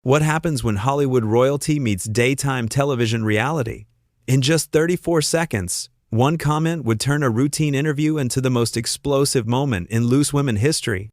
What happens when Hollywood royalty meets daytime television reality? In just 34 seconds, one comment would turn a routine interview into the most explosive moment in loose women history,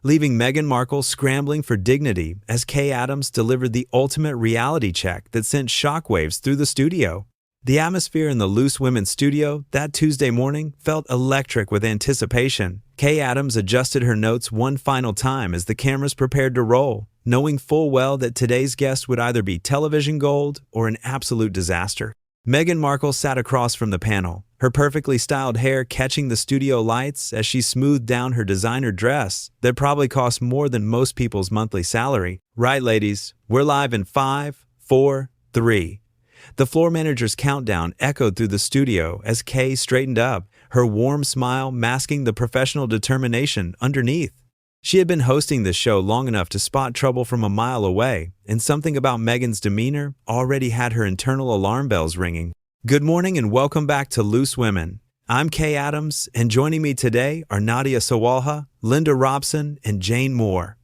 leaving Meghan Markle scrambling for dignity as Kaye Adams delivered the ultimate reality check that sent shockwaves through the studio. The atmosphere in the Loose Women studio that Tuesday morning felt electric with anticipation. Kaye Adams adjusted her notes one final time as the cameras prepared to roll, knowing full well that today's guest would either be television gold or an absolute disaster. Meghan Markle sat across from the panel, her perfectly styled hair catching the studio lights as she smoothed down her designer dress that probably cost more than most people's monthly salary. Right, ladies, we're live in 5, 4, 3. The floor manager's countdown echoed through the studio as Kaye straightened up, her warm smile masking the professional determination underneath. She had been hosting this show long enough to spot trouble from a mile away, and something about Meghan's demeanor already had her internal alarm bells ringing. Good morning and welcome back to Loose Women. I'm Kaye Adams, and joining me today are Nadia Sawalha, Linda Robson, and Jane Moore.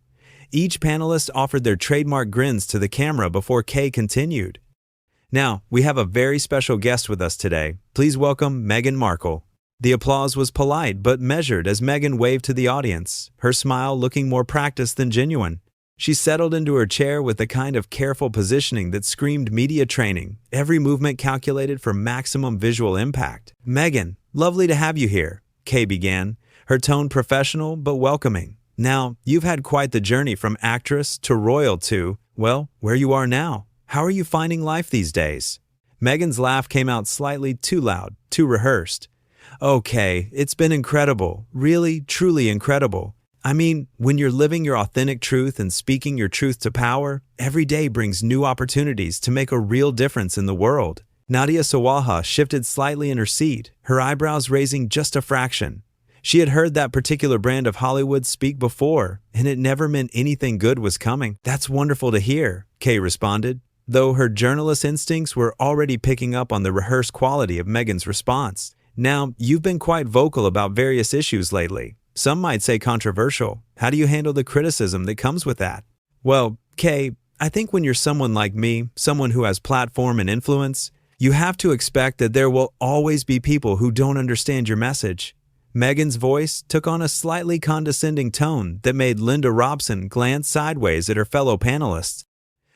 Each panelist offered their trademark grins to the camera before Kaye continued. Now, we have a very special guest with us today. Please welcome Meghan Markle. The applause was polite but measured as Meghan waved to the audience, her smile looking more practiced than genuine. She settled into her chair with the kind of careful positioning that screamed media training, every movement calculated for maximum visual impact. Meghan, lovely to have you here, Kaye began, her tone professional but welcoming. Now, you've had quite the journey from actress to royal to, well, where you are now. How are you finding life these days? Meghan's laugh came out slightly too loud, too rehearsed. Okay, it's been incredible, really, truly incredible. I mean, when you're living your authentic truth and speaking your truth to power, every day brings new opportunities to make a real difference in the world. Nadia Sawalha shifted slightly in her seat, her eyebrows raising just a fraction. She had heard that particular brand of Hollywood speak before, and it never meant anything good was coming. That's wonderful to hear, Kaye responded, though her journalist instincts were already picking up on the rehearsed quality of Meghan's response. Now, you've been quite vocal about various issues lately. Some might say controversial. How do you handle the criticism that comes with that? Well, Kaye, I think when you're someone like me, someone who has platform and influence, you have to expect that there will always be people who don't understand your message. Meghan's voice took on a slightly condescending tone that made Linda Robson glance sideways at her fellow panelists.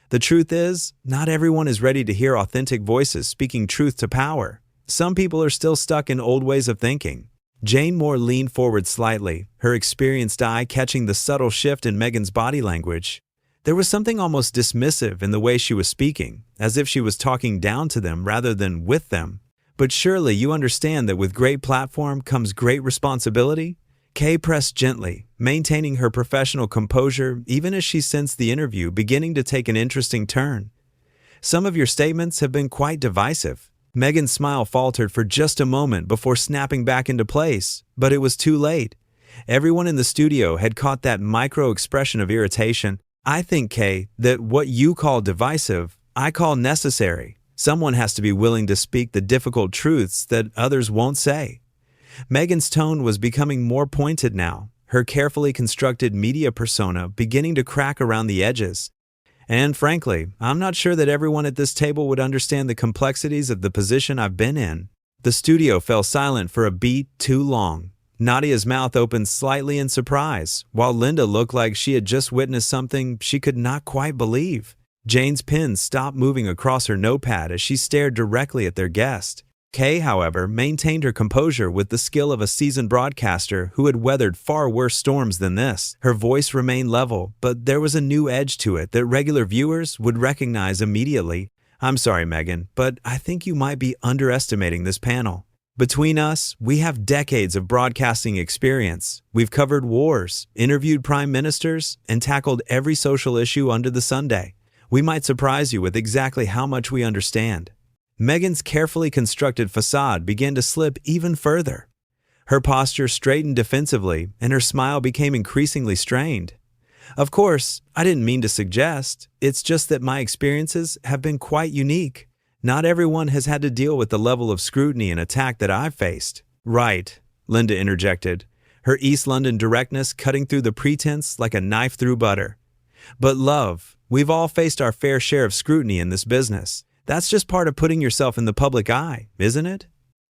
The truth is, not everyone is ready to hear authentic voices speaking truth to power. Some people are still stuck in old ways of thinking. Jane Moore leaned forward slightly, her experienced eye catching the subtle shift in Meghan's body language. There was something almost dismissive in the way she was speaking, as if she was talking down to them rather than with them. But surely you understand that with great platform comes great responsibility? Kaye pressed gently, maintaining her professional composure even as she sensed the interview beginning to take an interesting turn. Some of your statements have been quite divisive. Meghan's smile faltered for just a moment before snapping back into place, but it was too late. Everyone in the studio had caught that micro-expression of irritation. I think, Kaye, that what you call divisive, I call necessary. Someone has to be willing to speak the difficult truths that others won't say. Meghan's tone was becoming more pointed now, her carefully constructed media persona beginning to crack around the edges. And frankly, I'm not sure that everyone at this table would understand the complexities of the position I've been in. The studio fell silent for a beat too long. Nadia's mouth opened slightly in surprise, while Linda looked like she had just witnessed something she could not quite believe. Jane's pen stopped moving across her notepad as she stared directly at their guest. Kaye, however, maintained her composure with the skill of a seasoned broadcaster who had weathered far worse storms than this. Her voice remained level, but there was a new edge to it that regular viewers would recognize immediately. I'm sorry, Meghan, but I think you might be underestimating this panel. Between us, we have decades of broadcasting experience. We've covered wars, interviewed prime ministers, and tackled every social issue under the sundae. We might surprise you with exactly how much we understand. Meghan's carefully constructed facade began to slip even further. Her posture straightened defensively, and her smile became increasingly strained. Of course, I didn't mean to suggest. It's just that my experiences have been quite unique. Not everyone has had to deal with the level of scrutiny and attack that I've faced. Right, Linda interjected, her East London directness cutting through the pretense like a knife through butter. But love, we've all faced our fair share of scrutiny in this business. That's just part of putting yourself in the public eye, isn't it?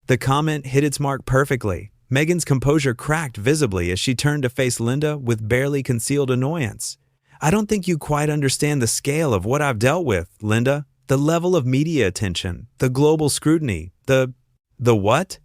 The comment hit its mark perfectly. Meghan's composure cracked visibly as she turned to face Linda with barely concealed annoyance. I don't think you quite understand the scale of what I've dealt with, Linda. The level of media attention, the global scrutiny, the what?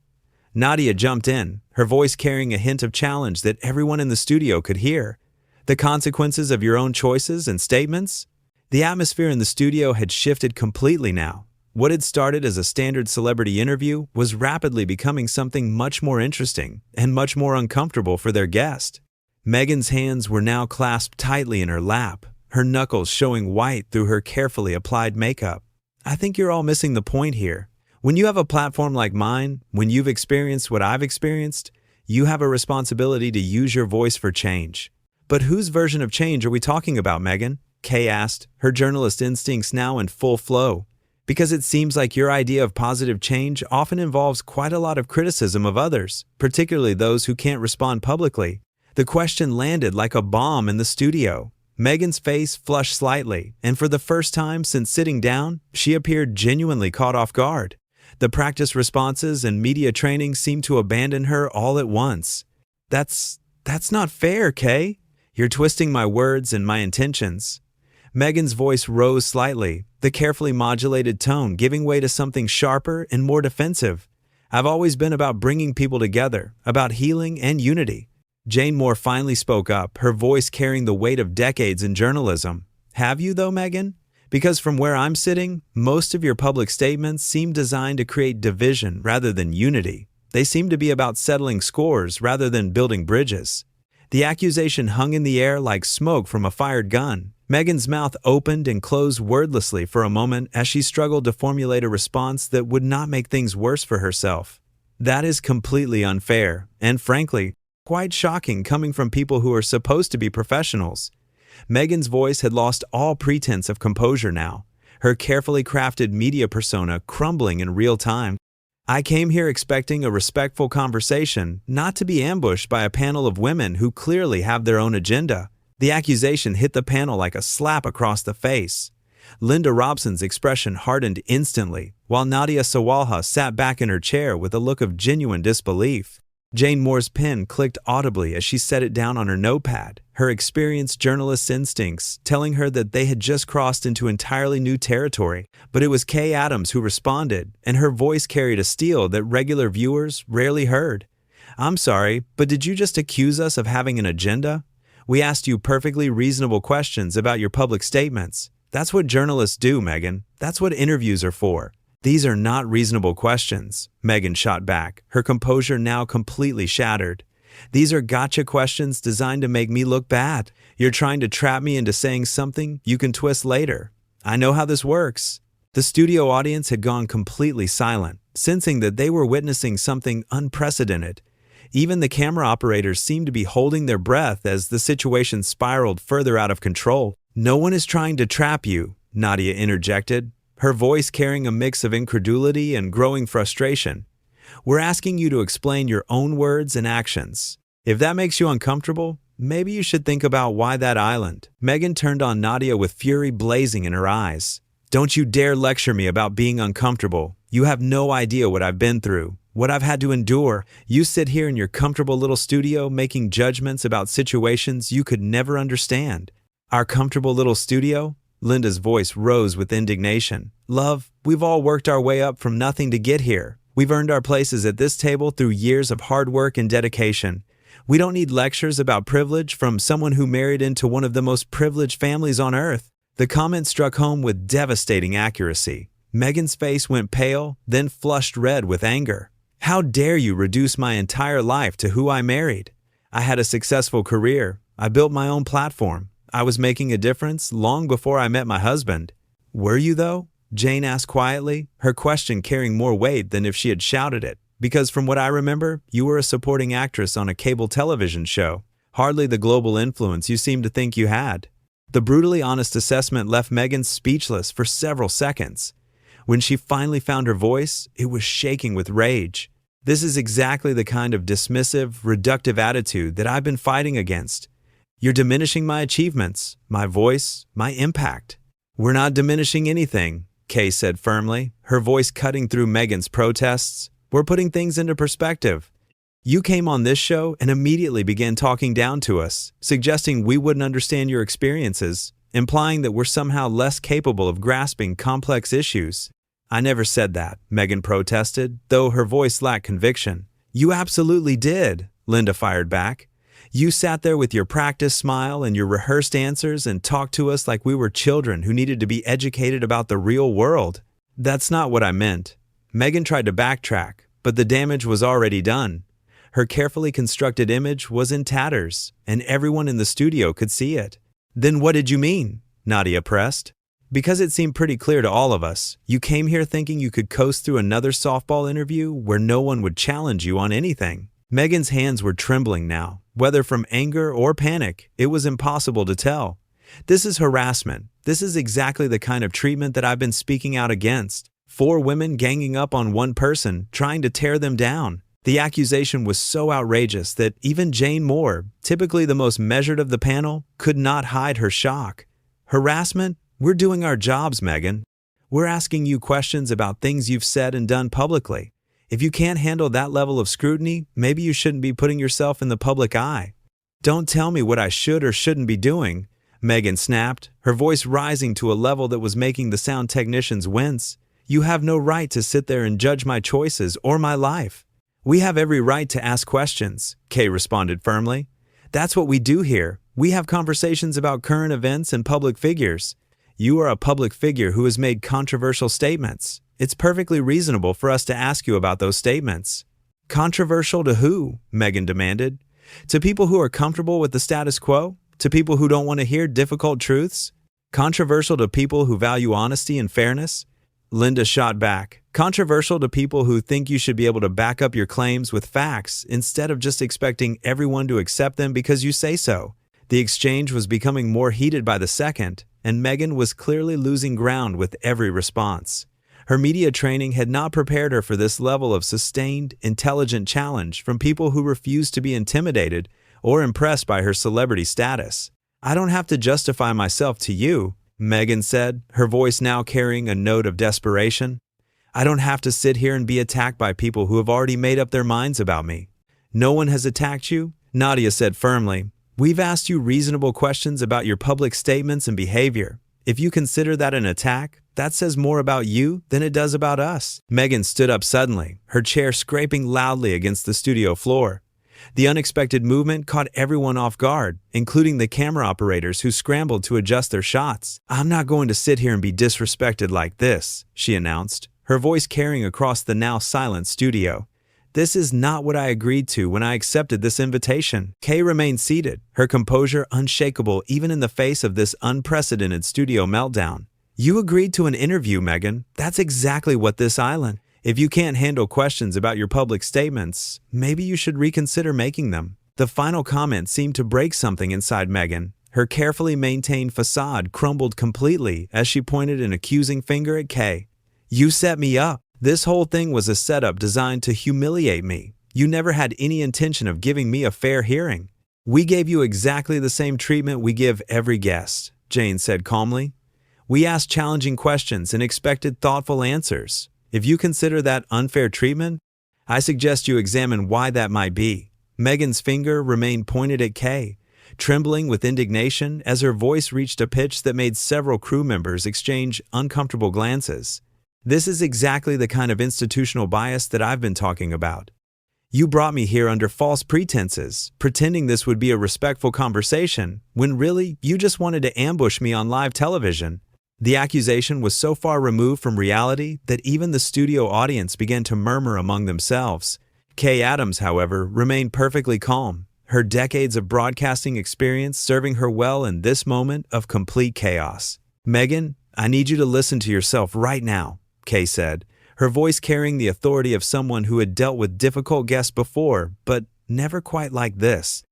Nadia jumped in, her voice carrying a hint of challenge that everyone in the studio could hear. The consequences of your own choices and statements? The atmosphere in the studio had shifted completely now. What had started as a standard celebrity interview was rapidly becoming something much more interesting and much more uncomfortable for their guest. Meghan's hands were now clasped tightly in her lap, her knuckles showing white through her carefully applied makeup. I think you're all missing the point here. When you have a platform like mine, when you've experienced what I've experienced, you have a responsibility to use your voice for change. But whose version of change are we talking about, Meghan? Kaye asked, her journalist instincts now in full flow. Because it seems like your idea of positive change often involves quite a lot of criticism of others, particularly those who can't respond publicly. The question landed like a bomb in the studio. Meghan's face flushed slightly, and for the first time since sitting down, she appeared genuinely caught off guard. The practice responses and media training seemed to abandon her all at once. That's not fair, Kaye. You're twisting my words and my intentions. Meghan's voice rose slightly, the carefully modulated tone giving way to something sharper and more defensive. I've always been about bringing people together, about healing and unity. Jane Moore finally spoke up, her voice carrying the weight of decades in journalism. Have you, though, Meghan? Because from where I'm sitting, most of your public statements seem designed to create division rather than unity. They seem to be about settling scores rather than building bridges. The accusation hung in the air like smoke from a fired gun. Meghan's mouth opened and closed wordlessly for a moment as she struggled to formulate a response that would not make things worse for herself. That is completely unfair, and frankly, quite shocking coming from people who are supposed to be professionals. Meghan's voice had lost all pretense of composure now, her carefully crafted media persona crumbling in real time. I came here expecting a respectful conversation, not to be ambushed by a panel of women who clearly have their own agenda. The accusation hit the panel like a slap across the face. Linda Robson's expression hardened instantly, while Nadia Sawalha sat back in her chair with a look of genuine disbelief. Jane Moore's pen clicked audibly as she set it down on her notepad, her experienced journalist's instincts telling her that they had just crossed into entirely new territory. But it was Kaye Adams who responded, and her voice carried a steel that regular viewers rarely heard. I'm sorry, but did you just accuse us of having an agenda? We asked you perfectly reasonable questions about your public statements. That's what journalists do, Meghan. That's what interviews are for. These are not reasonable questions, Meghan shot back, her composure now completely shattered. These are gotcha questions designed to make me look bad. You're trying to trap me into saying something you can twist later. I know how this works. The studio audience had gone completely silent, sensing that they were witnessing something unprecedented. Even the camera operators seemed to be holding their breath as the situation spiraled further out of control. No one is trying to trap you, Nadia interjected, her voice carrying a mix of incredulity and growing frustration. We're asking you to explain your own words and actions. If that makes you uncomfortable, maybe you should think about why that island. Meghan turned on Nadia with fury blazing in her eyes. Don't you dare lecture me about being uncomfortable. You have no idea what I've been through, what I've had to endure. You sit here in your comfortable little studio making judgments about situations you could never understand. Our comfortable little studio? Linda's voice rose with indignation. Love, we've all worked our way up from nothing to get here. We've earned our places at this table through years of hard work and dedication. We don't need lectures about privilege from someone who married into one of the most privileged families on earth. The comment struck home with devastating accuracy. Meghan's face went pale, then flushed red with anger. How dare you reduce my entire life to who I married? I had a successful career. I built my own platform. I was making a difference long before I met my husband. Were you, though? Jane asked quietly, her question carrying more weight than if she had shouted it. Because from what I remember, you were a supporting actress on a cable television show. Hardly the global influence you seemed to think you had. The brutally honest assessment left Meghan speechless for several seconds. When she finally found her voice, it was shaking with rage. This is exactly the kind of dismissive, reductive attitude that I've been fighting against. You're diminishing my achievements, my voice, my impact." "We're not diminishing anything," Kaye said firmly, her voice cutting through Meghan's protests. "We're putting things into perspective. You came on this show and immediately began talking down to us, suggesting we wouldn't understand your experiences, implying that we're somehow less capable of grasping complex issues." "I never said that," Meghan protested, though her voice lacked conviction. "You absolutely did," Linda fired back. "You sat there with your practiced smile and your rehearsed answers and talked to us like we were children who needed to be educated about the real world." "That's not what I meant." Meghan tried to backtrack, but the damage was already done. Her carefully constructed image was in tatters, and everyone in the studio could see it. "Then what did you mean?" Nadia pressed. "Because it seemed pretty clear to all of us. You came here thinking you could coast through another softball interview where no one would challenge you on anything." Meghan's hands were trembling now. Whether from anger or panic, it was impossible to tell. "This is harassment. This is exactly the kind of treatment that I've been speaking out against. 4 women ganging up on one person, trying to tear them down." The accusation was so outrageous that even Jane Moore, typically the most measured of the panel, could not hide her shock. "Harassment? We're doing our jobs, Meghan. We're asking you questions about things you've said and done publicly. If you can't handle that level of scrutiny, maybe you shouldn't be putting yourself in the public eye." "Don't tell me what I should or shouldn't be doing," Meghan snapped, her voice rising to a level that was making the sound technicians wince. "You have no right to sit there and judge my choices or my life." "We have every right to ask questions," Kaye responded firmly. "That's what we do here. We have conversations about current events and public figures. You are a public figure who has made controversial statements. It's perfectly reasonable for us to ask you about those statements." "Controversial to who?" Meghan demanded. "To people who are comfortable with the status quo? To people who don't want to hear difficult truths? Controversial to people who value honesty and fairness?" Linda shot back. "Controversial to people who think you should be able to back up your claims with facts instead of just expecting everyone to accept them because you say so." The exchange was becoming more heated by the second, and Meghan was clearly losing ground with every response. Her media training had not prepared her for this level of sustained, intelligent challenge from people who refused to be intimidated or impressed by her celebrity status. "I don't have to justify myself to you," Meghan said, her voice now carrying a note of desperation. "I don't have to sit here and be attacked by people who have already made up their minds about me." "No one has attacked you," Nadia said firmly. "We've asked you reasonable questions about your public statements and behavior. If you consider that an attack, that says more about you than it does about us." Meghan stood up suddenly, her chair scraping loudly against the studio floor. The unexpected movement caught everyone off guard, including the camera operators who scrambled to adjust their shots. "I'm not going to sit here and be disrespected like this," she announced, her voice carrying across the now silent studio. "This is not what I agreed to when I accepted this invitation." Kaye remained seated, her composure unshakable even in the face of this unprecedented studio meltdown. "You agreed to an interview, Meghan. That's exactly what this island. If you can't handle questions about your public statements, maybe you should reconsider making them." The final comment seemed to break something inside Meghan. Her carefully maintained facade crumbled completely as she pointed an accusing finger at Kaye. "You set me up. This whole thing was a setup designed to humiliate me. You never had any intention of giving me a fair hearing." "We gave you exactly the same treatment we give every guest," Jane said calmly. "We asked challenging questions and expected thoughtful answers. If you consider that unfair treatment, I suggest you examine why that might be." Meghan's finger remained pointed at Kaye, trembling with indignation as her voice reached a pitch that made several crew members exchange uncomfortable glances. "This is exactly the kind of institutional bias that I've been talking about. You brought me here under false pretenses, pretending this would be a respectful conversation, when really you just wanted to ambush me on live television." The accusation was so far removed from reality that even the studio audience began to murmur among themselves. Kaye Adams, however, remained perfectly calm, her decades of broadcasting experience serving her well in this moment of complete chaos. "Meghan, I need you to listen to yourself right now," Kaye said, her voice carrying the authority of someone who had dealt with difficult guests before, but never quite like this.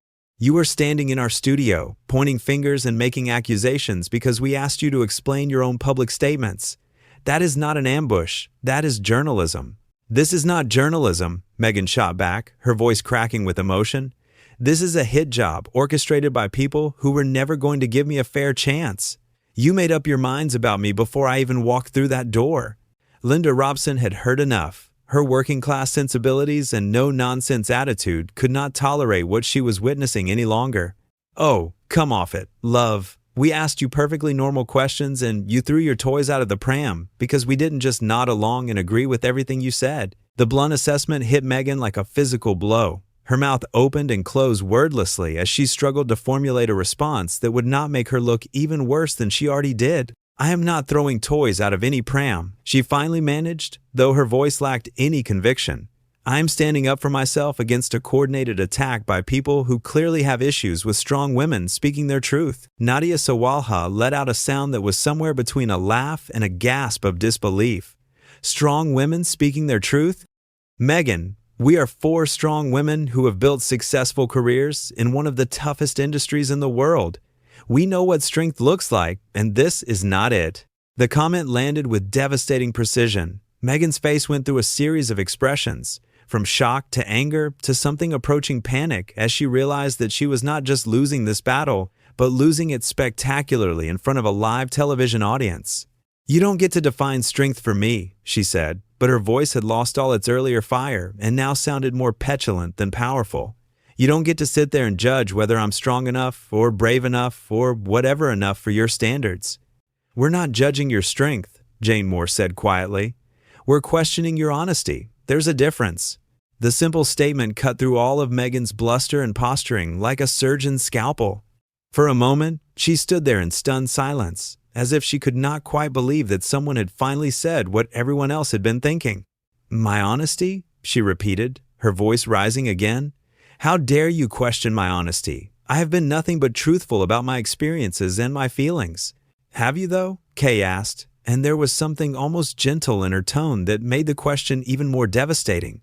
"You are standing in our studio, pointing fingers and making accusations because we asked you to explain your own public statements. That is not an ambush. That is journalism." "This is not journalism," Meghan shot back, her voice cracking with emotion. This is a hit job orchestrated by people who were never going to give me a fair chance. You made up your minds about me before I even walked through that door." Linda Robson had heard enough. Her working-class sensibilities and no-nonsense attitude could not tolerate what she was witnessing any longer. "Oh, come off it, love. We asked you perfectly normal questions and you threw your toys out of the pram because we didn't just nod along and agree with everything you said." The blunt assessment hit Meghan like a physical blow. Her mouth opened and closed wordlessly as she struggled to formulate a response that would not make her look even worse than she already did. "I am not throwing toys out of any pram," she finally managed, though her voice lacked any conviction. "I am standing up for myself against a coordinated attack by people who clearly have issues with strong women speaking their truth." Nadia Sawalha let out a sound that was somewhere between a laugh and a gasp of disbelief. Strong women speaking their truth? "Meghan, we are 4 strong women who have built successful careers in one of the toughest industries in the world. We know what strength looks like, and this is not it." The comment landed with devastating precision. Meghan's face went through a series of expressions, from shock to anger to something approaching panic as she realized that she was not just losing this battle, but losing it spectacularly in front of a live television audience. "You don't get to define strength for me," she said, but her voice had lost all its earlier fire and now sounded more petulant than powerful. "You don't get to sit there and judge whether I'm strong enough or brave enough or whatever enough for your standards." "We're not judging your strength," Jane Moore said quietly. "We're questioning your honesty. There's a difference." The simple statement cut through all of Meghan's bluster and posturing like a surgeon's scalpel. For a moment, she stood there in stunned silence, as if she could not quite believe that someone had finally said what everyone else had been thinking. "My honesty?" she repeated, her voice rising again. "How dare you question my honesty? I have been nothing but truthful about my experiences and my feelings." "Have you, though?" Kaye asked, and there was something almost gentle in her tone that made the question even more devastating.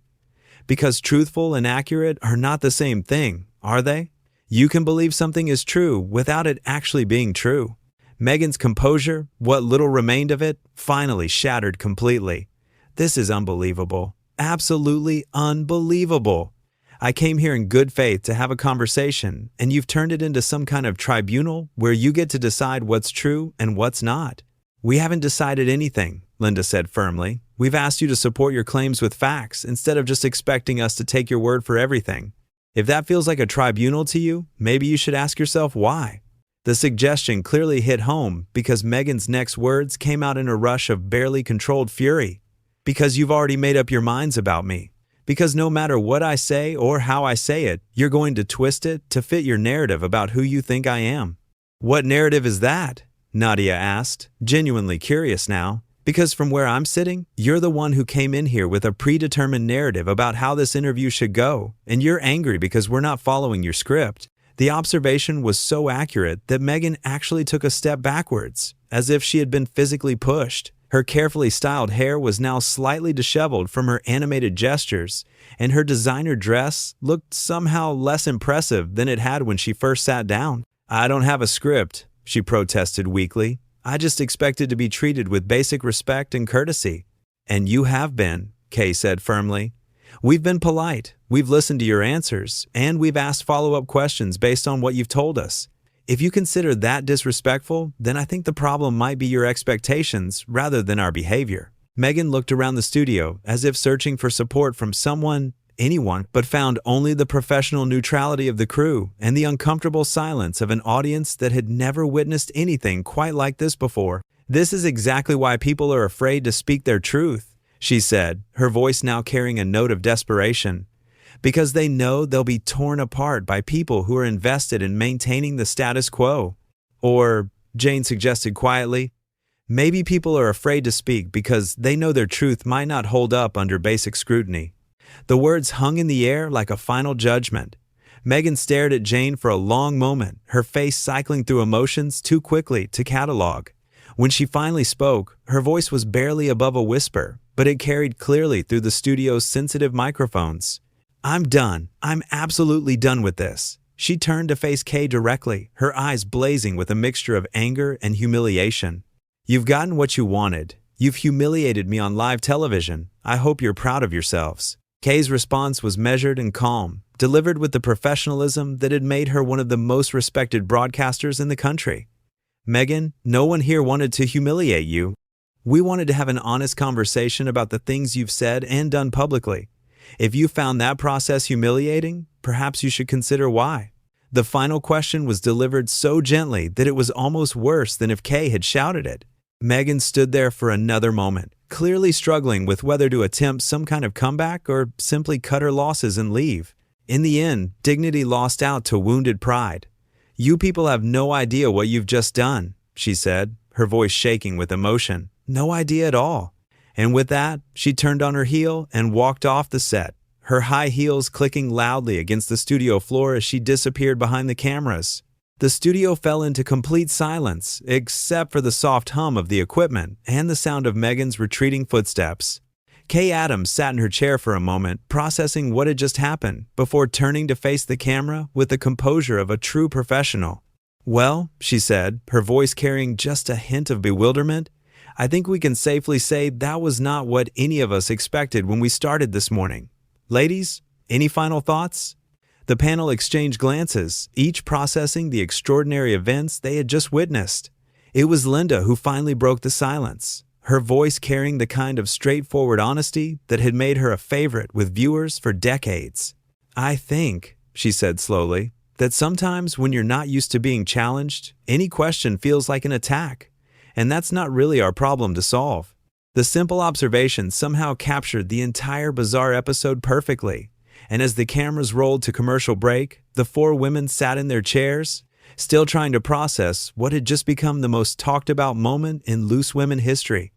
"Because truthful and accurate are not the same thing, are they? You can believe something is true without it actually being true." Meghan's composure, what little remained of it, finally shattered completely. "This is unbelievable. Absolutely unbelievable. I came here in good faith to have a conversation, and you've turned it into some kind of tribunal where you get to decide what's true and what's not." "We haven't decided anything," Linda said firmly. "We've asked you to support your claims with facts instead of just expecting us to take your word for everything. If that feels like a tribunal to you, maybe you should ask yourself why." The suggestion clearly hit home because Meghan's next words came out in a rush of barely controlled fury. "Because you've already made up your minds about me. Because no matter what I say or how I say it, you're going to twist it to fit your narrative about who you think I am." "What narrative is that?" Nadia asked, genuinely curious now. "Because from where I'm sitting, you're the one who came in here with a predetermined narrative about how this interview should go, and you're angry because we're not following your script." The observation was so accurate that Meghan actually took a step backwards, as if she had been physically pushed. Her carefully styled hair was now slightly disheveled from her animated gestures, and her designer dress looked somehow less impressive than it had when she first sat down. "I don't have a script," she protested weakly. "I just expected to be treated with basic respect and courtesy." "And you have been," Kaye said firmly. "We've been polite, we've listened to your answers, and we've asked follow-up questions based on what you've told us. If you consider that disrespectful, then I think the problem might be your expectations rather than our behavior." Meghan looked around the studio as if searching for support from someone, anyone, but found only the professional neutrality of the crew and the uncomfortable silence of an audience that had never witnessed anything quite like this before. "This is exactly why people are afraid to speak their truth," she said, her voice now carrying a note of desperation. "Because they know they'll be torn apart by people who are invested in maintaining the status quo." Or, Jane suggested quietly, maybe people are afraid to speak because they know their truth might not hold up under basic scrutiny. The words hung in the air like a final judgment. Meghan stared at Jane for a long moment, her face cycling through emotions too quickly to catalog. When she finally spoke, her voice was barely above a whisper, but it carried clearly through the studio's sensitive microphones. "I'm done. I'm absolutely done with this." She turned to face Kaye directly, her eyes blazing with a mixture of anger and humiliation. "You've gotten what you wanted. You've humiliated me on live television. I hope you're proud of yourselves." Kaye's response was measured and calm, delivered with the professionalism that had made her one of the most respected broadcasters in the country. "Meghan, no one here wanted to humiliate you. We wanted to have an honest conversation about the things you've said and done publicly. If you found that process humiliating, perhaps you should consider why." The final question was delivered so gently that it was almost worse than if Kaye had shouted it. Meghan stood there for another moment, clearly struggling with whether to attempt some kind of comeback or simply cut her losses and leave. In the end, dignity lost out to wounded pride. "You people have no idea what you've just done," she said, her voice shaking with emotion. "No idea at all." And with that, she turned on her heel and walked off the set, her high heels clicking loudly against the studio floor as she disappeared behind the cameras. The studio fell into complete silence, except for the soft hum of the equipment and the sound of Meghan's retreating footsteps. Kaye Adams sat in her chair for a moment, processing what had just happened, before turning to face the camera with the composure of a true professional. "Well," she said, her voice carrying just a hint of bewilderment, "I think we can safely say that was not what any of us expected when we started this morning. Ladies, any final thoughts?" The panel exchanged glances, each processing the extraordinary events they had just witnessed. It was Linda who finally broke the silence, her voice carrying the kind of straightforward honesty that had made her a favorite with viewers for decades. "I think," she said slowly, "that sometimes when you're not used to being challenged, any question feels like an attack. And that's not really our problem to solve." The simple observation somehow captured the entire bizarre episode perfectly. And as the cameras rolled to commercial break, the four women sat in their chairs, still trying to process what had just become the most talked about moment in loose women history.